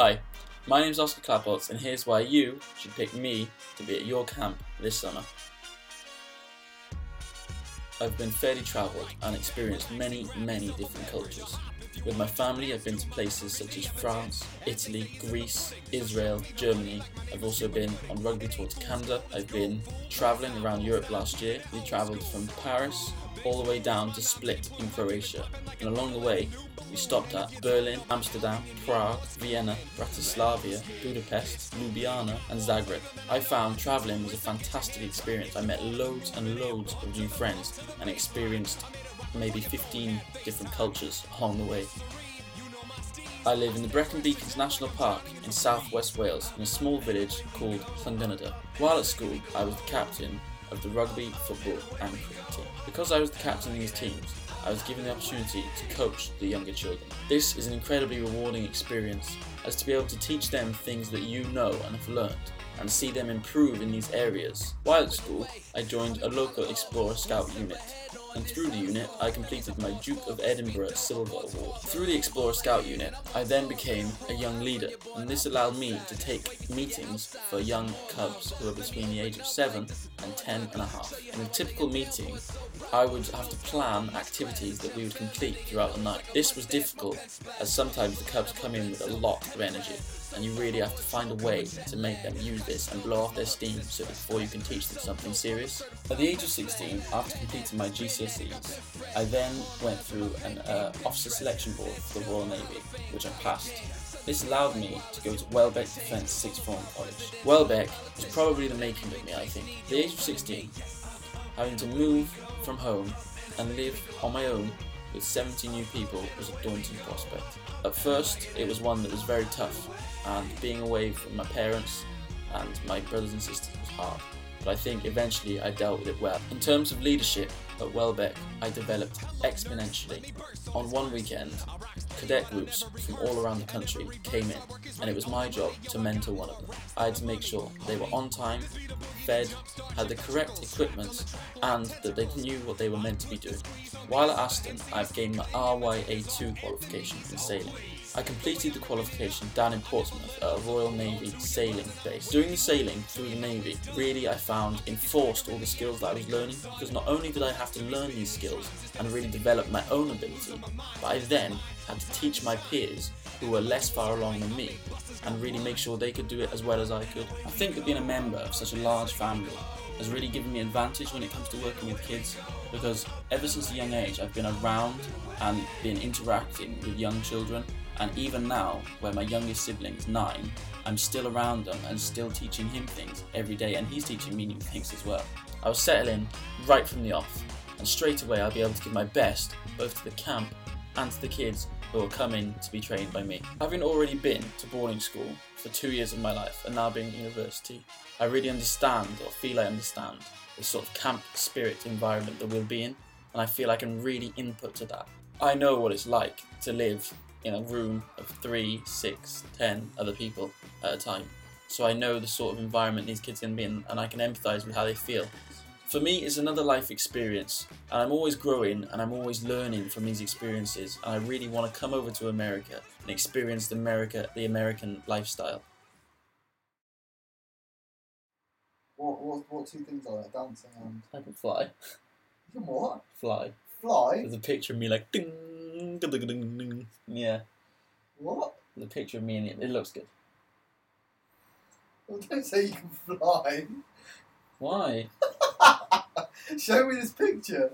Hi, my name is Klappholz, and here's why you should pick me to be at your camp this summer. I've been fairly travelled and experienced many different cultures. With my family, I've been to places such as France, Italy, Greece, Israel, Germany. I've also been on rugby tour to Canada. I've been travelling around Europe last year. We travelled from Paris all the way down to Split in Croatia. And along the way, we stopped at Berlin, Amsterdam, Prague, Vienna, Bratislava, Budapest, Ljubljana and Zagreb. I found travelling was a fantastic experience. I met loads and loads of new friends and experienced maybe 15 different cultures along the way. I live in the Brecon Beacons National Park in southwest Wales in a small village called Llangynada. While at school, I was the captain of the rugby, football and cricket team. Because I was the captain of these teams, I was given the opportunity to coach the younger children. This is an incredibly rewarding experience, as to be able to teach them things that you know and have learned, and see them improve in these areas. While at school, I joined a local Explorer Scout unit, and through the unit, I completed my Duke of Edinburgh Silver Award. Through the Explorer Scout unit, I then became a young leader, and this allowed me to take meetings for young cubs who are between the age of 7 and 10 and a half. In a typical meeting, I would have to plan activities that we would complete throughout the night. This was difficult, as sometimes the cubs come in with a lot of energy, and you really have to find a way to make them use this and blow off their steam so before you can teach them something serious. At the age of 16, after completing my GCSEs, I then went through an officer selection board for the Royal Navy, which I passed. This allowed me to go to Welbeck Defence Sixth Form College. Welbeck was probably the making of me, I think. At the age of 16, having to move from home and live on my own with 70 new people was a daunting prospect. At first, it was one that was very tough, and being away from my parents and my brothers and sisters was hard, but I think eventually I dealt with it well. In terms of leadership at Welbeck, I developed exponentially. On one weekend, cadet groups from all around the country came in, and it was my job to mentor one of them. I had to make sure they were on time, fed, had the correct equipment, and that they knew what they were meant to be doing. While at Aston, I've gained my RYA2 qualification in sailing. I completed the qualification down in Portsmouth at a Royal Navy sailing base. Doing the sailing through the Navy, really I found enforced all the skills that I was learning, because not only did I have to learn these skills and really develop my own ability, but I then had to teach my peers who were less far along than me and really make sure they could do it as well as I could. I think that being a member of such a large family has really given me an advantage when it comes to working with kids, because ever since a young age I've been around and been interacting with young children, and even now, where my youngest sibling is 9, I'm still around them and still teaching him things every day, and he's teaching me new things as well. I'll settle in right from the off, and straight away I'll be able to give my best both to the camp and to the kids who are coming to be trained by me. Having already been to boarding school for 2 years of my life and now being at university, I really understand, or feel I understand, the sort of camp spirit environment that we'll be in, and I feel I can really input to that. I know what it's like to live in a room of 3, 6, 10 other people at a time. So I know the sort of environment these kids can be in, and I can empathise with how they feel. For me, it's another life experience, and I'm always growing and I'm always learning from these experiences, and I really want to come over to America and experience the American lifestyle. What two things are there? Dancing and... I can fly. You can what? Fly. Fly? There's a picture of me like ding, ding, ding, ding, ding. Yeah. What? There's a picture of me and it looks good. Well, don't say you can fly. Why? Show me this picture.